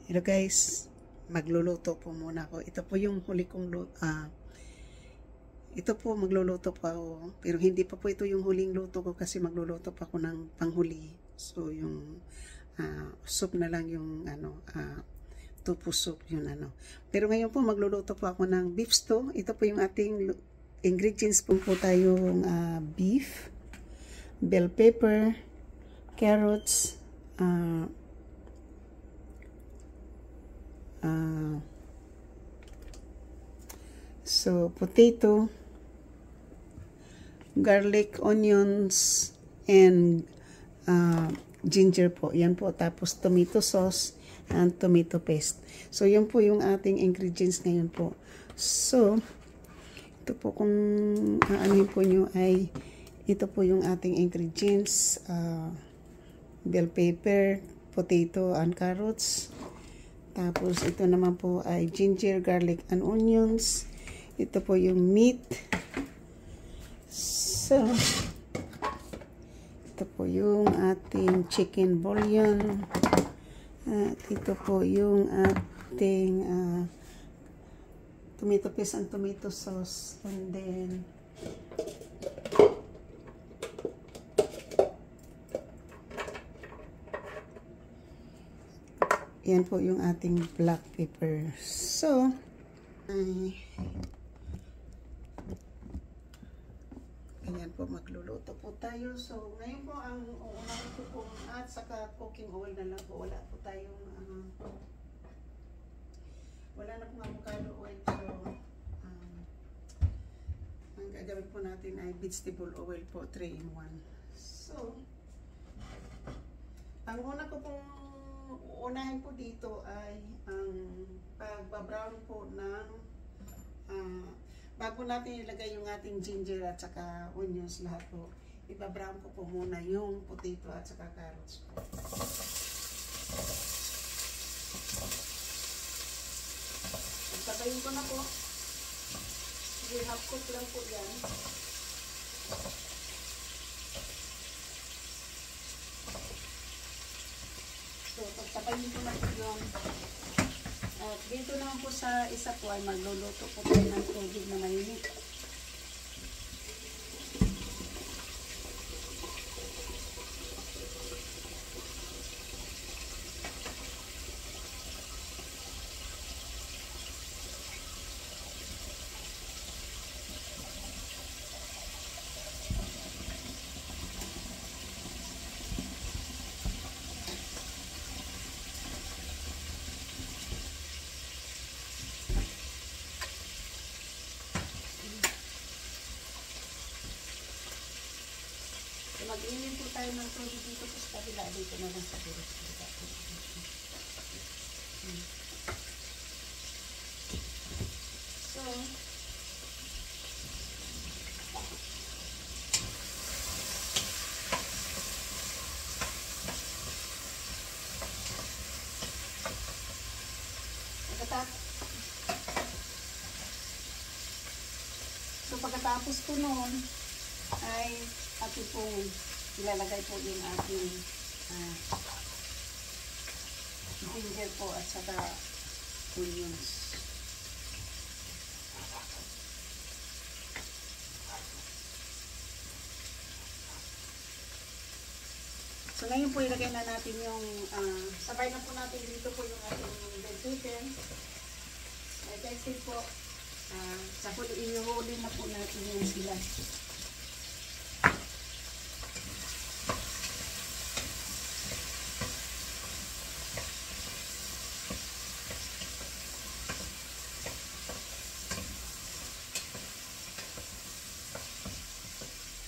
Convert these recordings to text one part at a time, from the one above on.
Hello guys, magluluto po muna ako. Ito po yung huli kong ito po magluluto pa ako. Pero hindi pa po ito yung huling luto ko kasi magluluto pa ako ng panghuli. So yung soup na lang yung tofu soup yun Pero ngayon po magluluto po ako ng beef stew. Ito po yung ating ingredients po tayong beef, bell pepper, carrots, so potato, garlic, onions, and ginger po. Yan po. Tapos tomato sauce and tomato paste. So yun po yung ating ingredients ngayon po. So ito po kung aanohin po nyo ay ito po yung ating ingredients. Bell pepper, potato and carrots. Tapos ito naman po ay ginger, garlic, and onions. Ito po yung meat. So, ito po yung ating chicken bouillon. At ito po yung ating tomato paste and tomato sauce. And then, yan po yung ating black pepper. So, ayan po, magluluto po tayo. So, ngayon po ang uunahin ko po at saka cooking oil na lang po. Wala po tayong wala na pong avocado oil. So, ang gagawin po natin ay vegetable oil po, 3-in-1. So, ang una ko pong uunahin po dito ay ang pagbabrown po ng bago natin ilagay yung ating ginger at saka onions lahat po. Ibabrown ko po muna yung potato at saka carrots po. Pagtabayin ko na po. Sige, half cook lang po yan. So, pagtapayin ko na po yun. At dito naman po sa isa po ay magluluto po tayo ng tubig na mainit. Mag-iinin po tayo ng tubig dito po sa kabila. Dito na lang sa puro. So, pagkatapos po noon ay atin pong ilalagay po yung ating ginger po at saka onions. So ngayon po ilagay na natin yung sabay na po natin dito po yung ating bell pepper. Kasi po sa huli ihuli na po natin yung sila.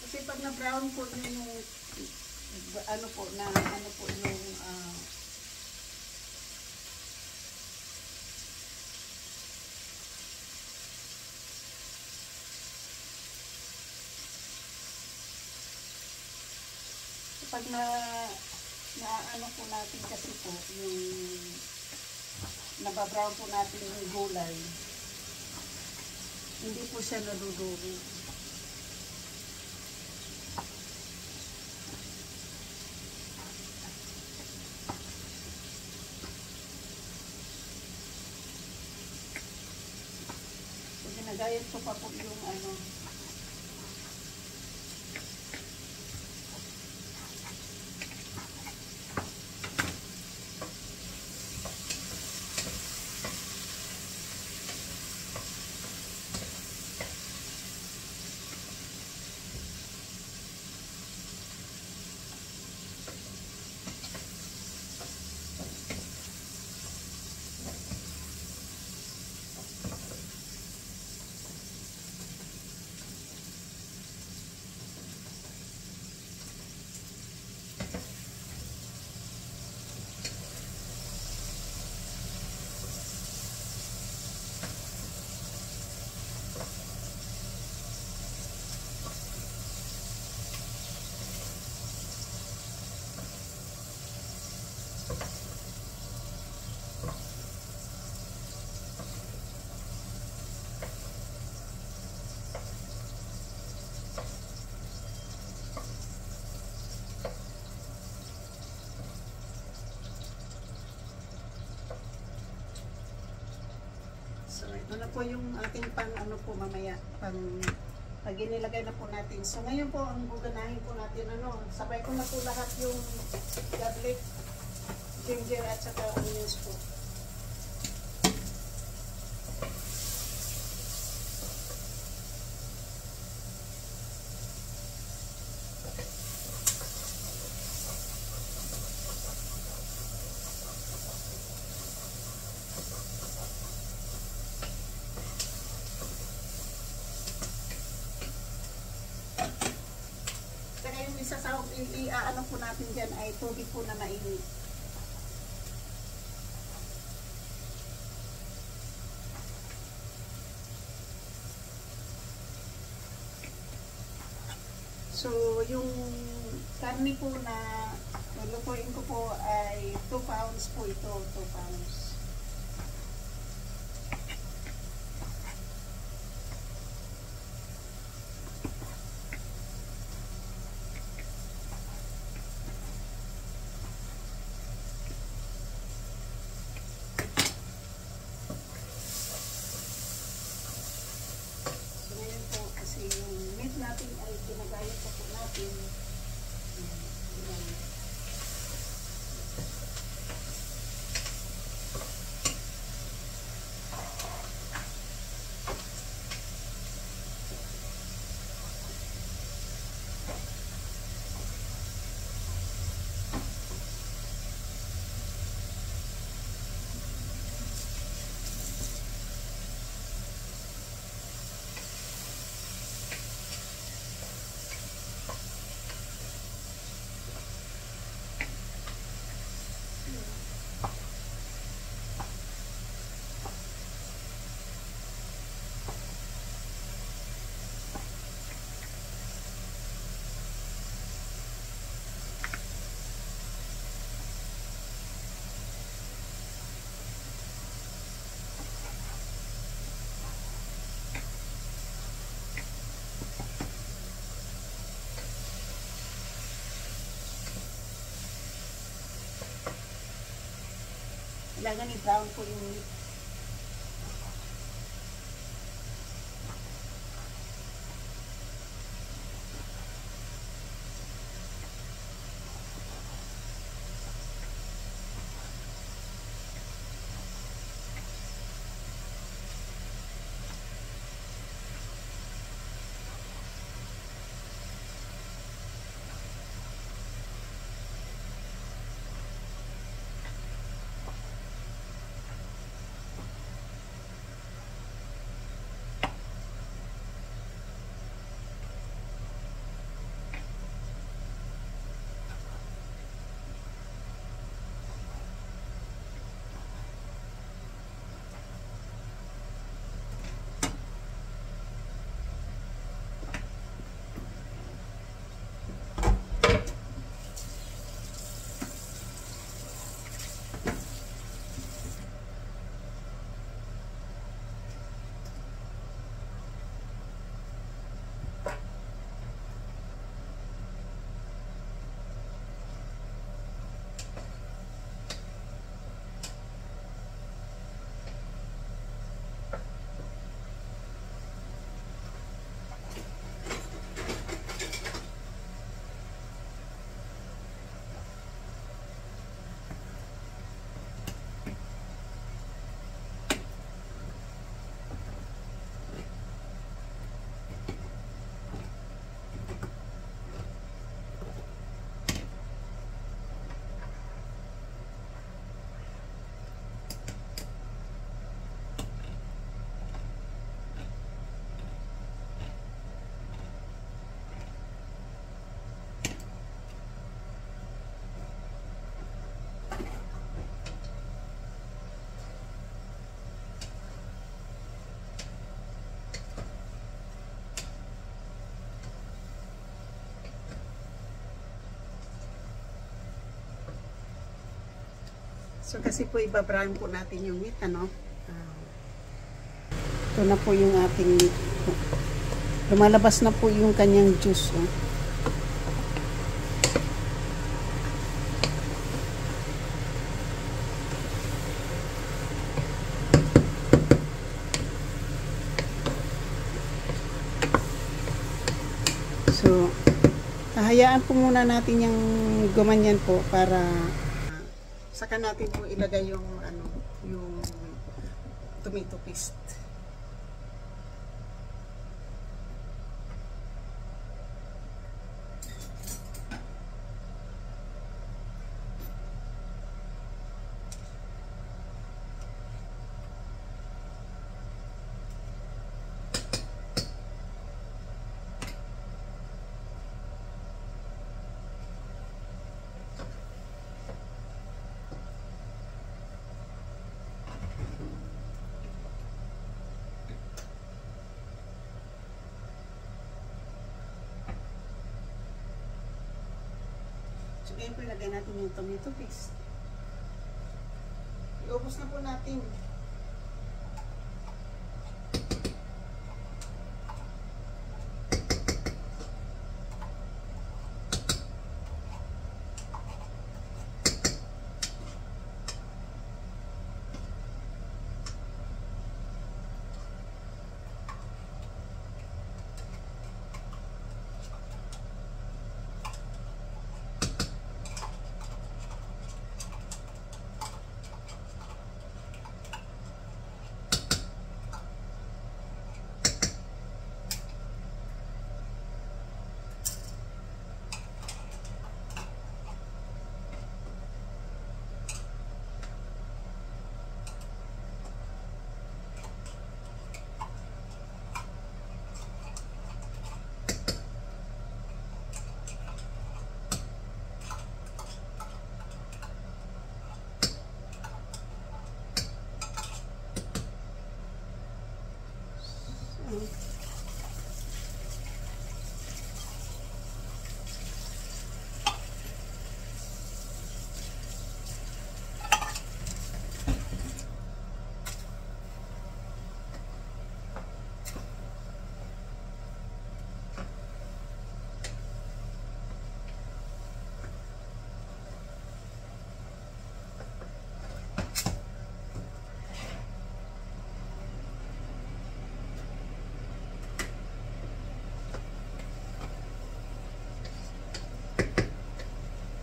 Kasi pag na-brown po yung ano po yung pag na ano po natin kasi po yung nababrown po natin yung gulay, hindi po siya naduduro. Ginagayan ko pa po yung ano. So, ito na po yung ating pang ano po mamaya, pag inilagay na po natin. So, ngayon po, ang guganahin po natin, ano, sabay ko na po lahat yung garlic, ginger, at saka onions po. Isasawag, ano po natin dyan ay tubig po na mainit. So, yung karni po na lulutuin ko po ay 2 pounds po ito, 2 pounds. Natin ay ginagayat pa po natin. Kailangan i-brown po yung meat. So kasi po ibabrown po natin yung meat, ano. Ito na po yung ating meat. Lumalabas na po yung kanyang juice. Oh. So, hayaan po muna natin yung gumanyan po para saka natin po ilagay yung yung tomato paste. So, ngayon po ilagay natin yung tomato paste. Iubos na po natin.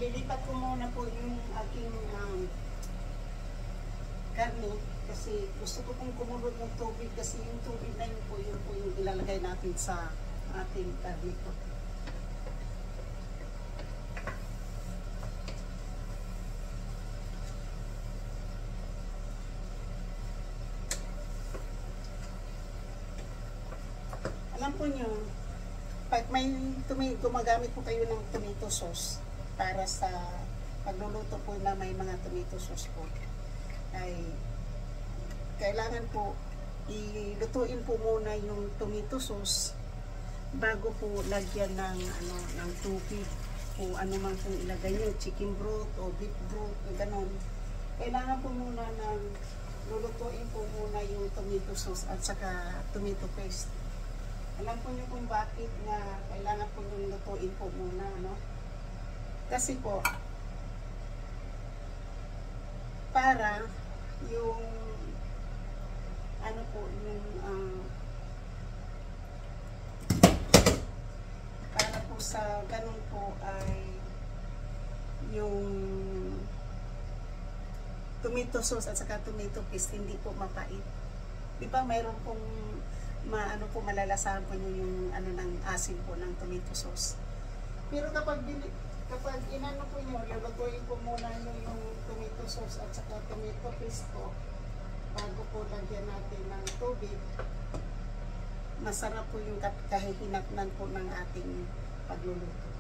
Lilipat ko muna po yung aking karne kasi gusto ko pong kumulog ng tubig kasi yung tubig na yun po yung ilalagay natin sa ating karne po. Alam po nyo, pag may gumagamit po kayo ng tomato sauce para sa pagluluto po na may mga tomato sauce po, ay kailangan po ilutuin po muna yung tomato sauce bago po lagyan ng ng tubig kung ano man kung ilagay yung chicken broth o beef broth o ganon. Kailangan po muna ng lulutuin po muna yung tomato sauce at saka tomato paste. Alam po nyo kung bakit nga kailangan po yung lutuin po muna, no? Kasi po, para yung para po sa ganun po ay yung tomato sauce at saka tomato paste hindi po mapait. Di ba mayroon pong malalasahan po yung ng asin po ng tomato sauce. Pero kapag inano po nyo, lulutuin po muna nyo yung tomato sauce at saka tomato paste po bago po lagyan natin ng tubig, masarap po yung kahihinatnan po ng ating pagluluto.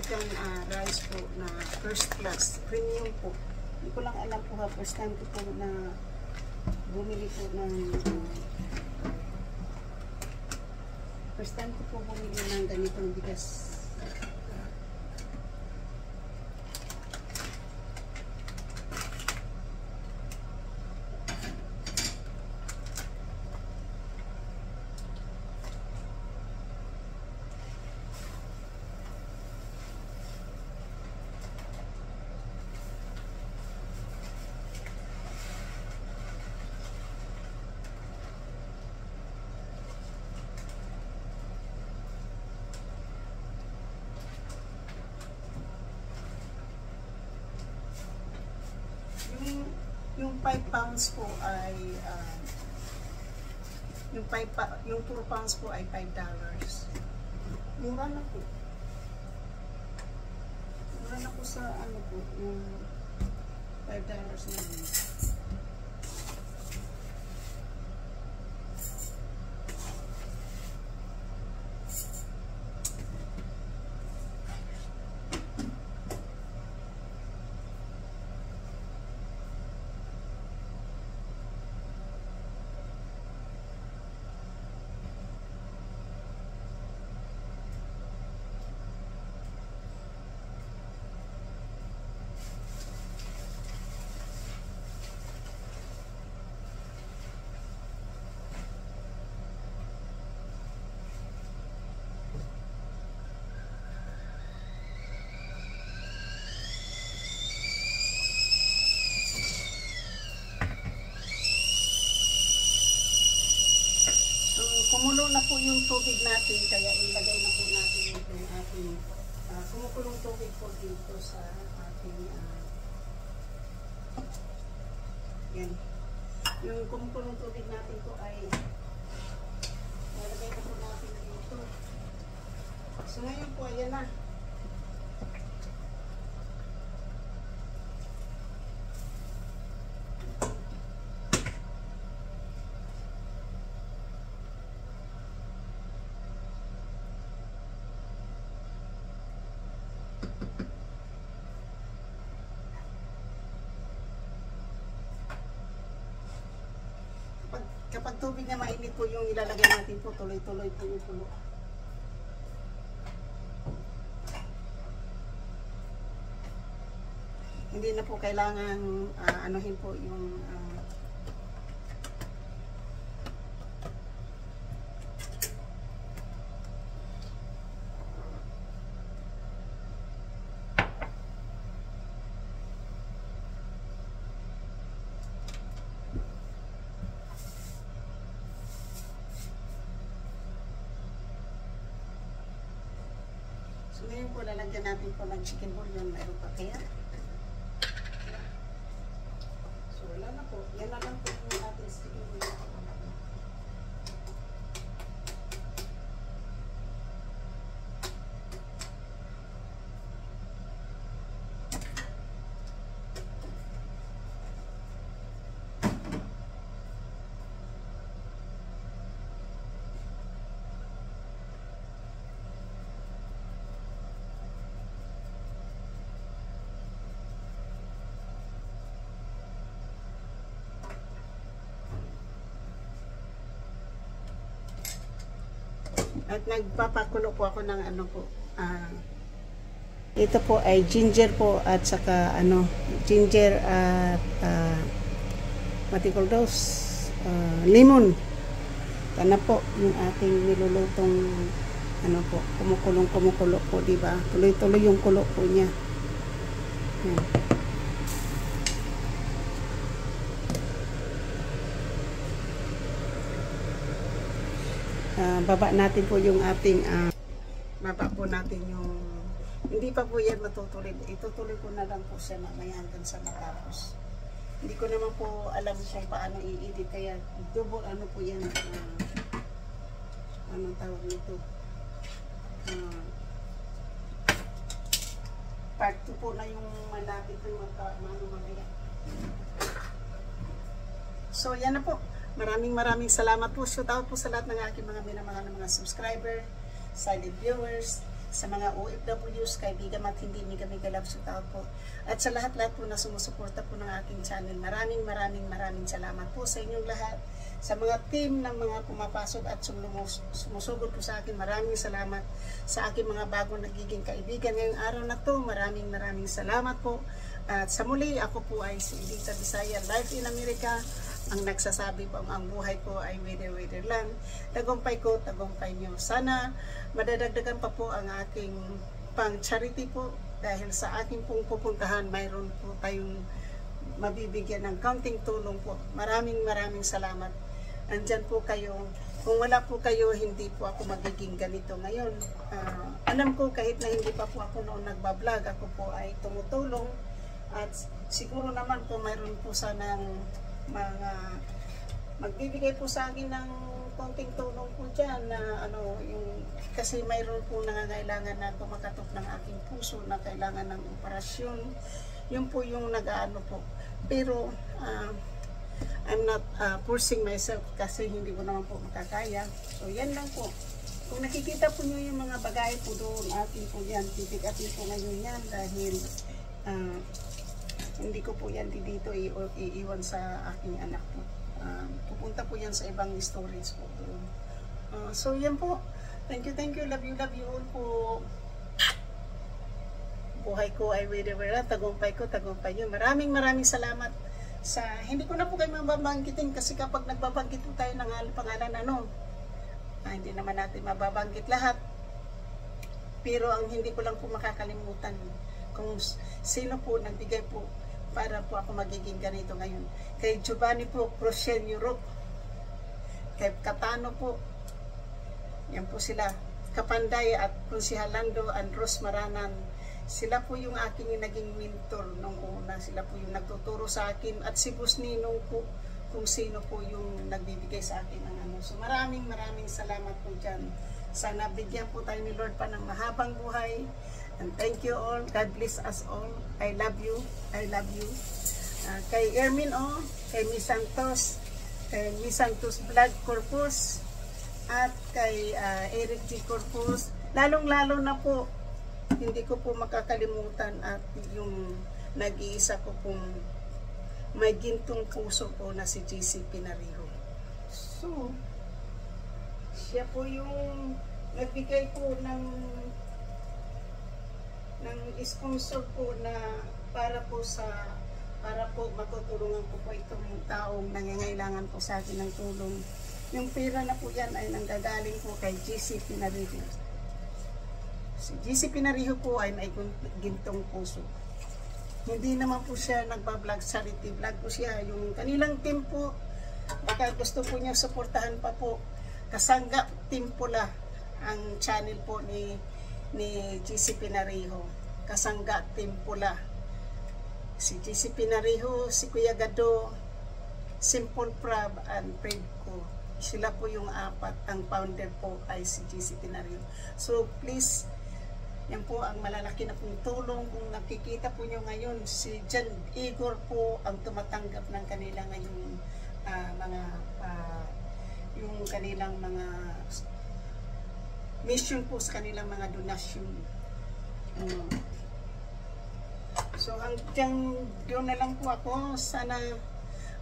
American rice po na first class, premium po. Hindi ko lang alam po ha, first time ko po na bumili po ng first time ko po bumili ng ganitong bigas. Yung 5 pounds po ay yung 4 pounds po ay $5. Mura na po. Mura na po sa ano po, yung $5 na yun. Kumulo na po yung tubig natin, kaya ilagay na po natin yung ating kumukulong tubig po dito sa ating yan. Yung kumukulong tubig natin po ay ilagay na po natin dito. So ngayon po, ayan na. Kapag tubig na mainit po yung ilalagay natin po, tuloy-tuloy po yung kulo. Hindi na po kailangan anuhin po yung so ngayon po, lalagyan natin po ng chicken bouillon. Mayroon pa kaya? So wala na po. Yan na lang po yung ating chicken bouillon. At nagpapakulo po ako ng ano po. Ito po ay ginger po at saka ano, ginger at matikol lemon. Kana po yung ating nilulutong ano po, kumukulo po, di ba? Tuloy-tuloy yung kulo po niya. Yan. Baba natin po yung ating baba po natin yung hindi pa po yan matutuloy. Itutuloy ko na lang po siya mamaya hanggang sa matapos. Hindi ko naman po alam kung paano i-edit, kaya double ano po yan, anong tawag nito, part 2 po na yung malapit ng mamaya. So yan na po. Maraming salamat po. Shout out po sa lahat ng aking mga minamahal na mga subscriber, silent viewers, sa mga OFWs, kaibigan at hindi ni kami galap sa tao po. At sa lahat-lahat po na sumusuporta po ng aking channel, maraming salamat po sa inyong lahat. Sa mga team ng mga pumapasok at sumusugod po sa akin, maraming salamat. Sa aking mga bagong nagiging kaibigan ngayong araw na to, maraming salamat po. At sa muli, ako po ay si Edita Bisaya, Life in America, ang nagsasabi po ang buhay ko ay weather lang. Tagumpay ko, tagumpay nyo. Sana madadagdagan pa po ang aking pang charity po, dahil sa aking pong pupuntahan, mayroon po tayong mabibigyan ng kaunting tulong po. Maraming salamat. Andyan po kayo. Kung wala po kayo, hindi po ako magiging ganito ngayon. Alam ko kahit na hindi pa po ako noon nagbablog, ako po ay tumutulong. At siguro naman po mayroon po sanang mga magbibigay po sa akin ng konting tulong po dyan na kasi mayroon po nangangailangan na kumakatok ng aking puso na kailangan ng operasyon. Yun po yung nag-aano po. Pero I'm not forcing myself kasi hindi ko naman po makakaya. So yan lang po. Kung nakikita po nyo yung mga bagay po doon, atin po yan, titik-atin po ngayon yan dahil hindi ko po yan dito iiwan sa aking anak po. Pupunta po yan sa ibang storage po doon. So yan po. Thank you. Love you all po. Buhay ko ay weather, tagumpay ko, tagumpay nyo. Maraming salamat. Hindi ko na po kayo mababanggitin kasi kapag nagbabanggit po tayo ng pangalan hindi naman natin mababanggit lahat. Pero ang hindi ko lang po makakalimutan kung sino po nagbigay po para po ako magiging ganito ngayon. Kay Giovanni po, Crochet Europe. Kay Catano po. Yan po sila. Kapanday at Kunsihalando and Rose Maranan. Sila po yung aking naging mentor nung una. Sila po yung nagtuturo sa akin. At si Boss Ninong po, kung sino po yung nagbibigay sa akin ng So maraming salamat po dyan. Sana bigyan po tayo ni Lord pa ng mahabang buhay. And thank you all. God bless us all. I love you. Kay Ermin kay Miss Santos, Blood Corpus, at kay Eric G. Corpus. Lalong-lalo na po, hindi ko po makakalimutan at yung nag-iisa ko pong may gintong puso po na si JC Pinariho. So, siya po yung nagbigay po ng sponsor po na para po matutulungan ko po itong taong nangangailangan po sa akin ng tulong. Yung pera na po yan ay nanggagaling po kay JC Pinariho. Si JC Pinariho po ay may gintong puso. Hindi naman po siya nagbablog, charity vlog po siya. Yung kanilang team po, baka gusto po niya suportahan pa po. Kasangga Team Pula ang channel po ni JC Pinariho. Kasangga Team Pula. Si JC Pinariho, si Kuya Gado, Simple Prab, and Predco. Sila po yung apat. Ang founder po ay si JC Pinariho. So please, yan po ang malalaki na pong tulong. Kung nakikita po nyo ngayon, si Jan Igor po ang tumatanggap ng kanila ngayong yung kanilang mga mission po sa kanilang mga donasyon. So hanggang doon na lang po ako. Sana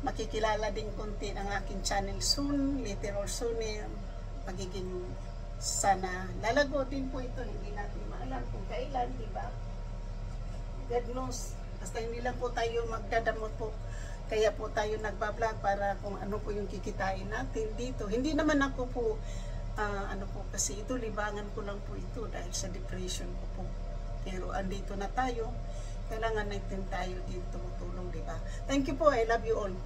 makikilala din konti ng aking channel soon, later or soon, magiging sana lalago din po ito. Hindi natin maalam kung kailan, diba? God knows. Basta hindi lang po tayo magdadamot po. Kaya po tayo nagbablog para kung ano po yung kikitain natin dito. Hindi naman ako po, kasi ito, libangan ko lang po ito dahil sa depression ko po. Pero andito na tayo. Kailangan natin tayo dito tumutulong, diba? Thank you po. I love you all.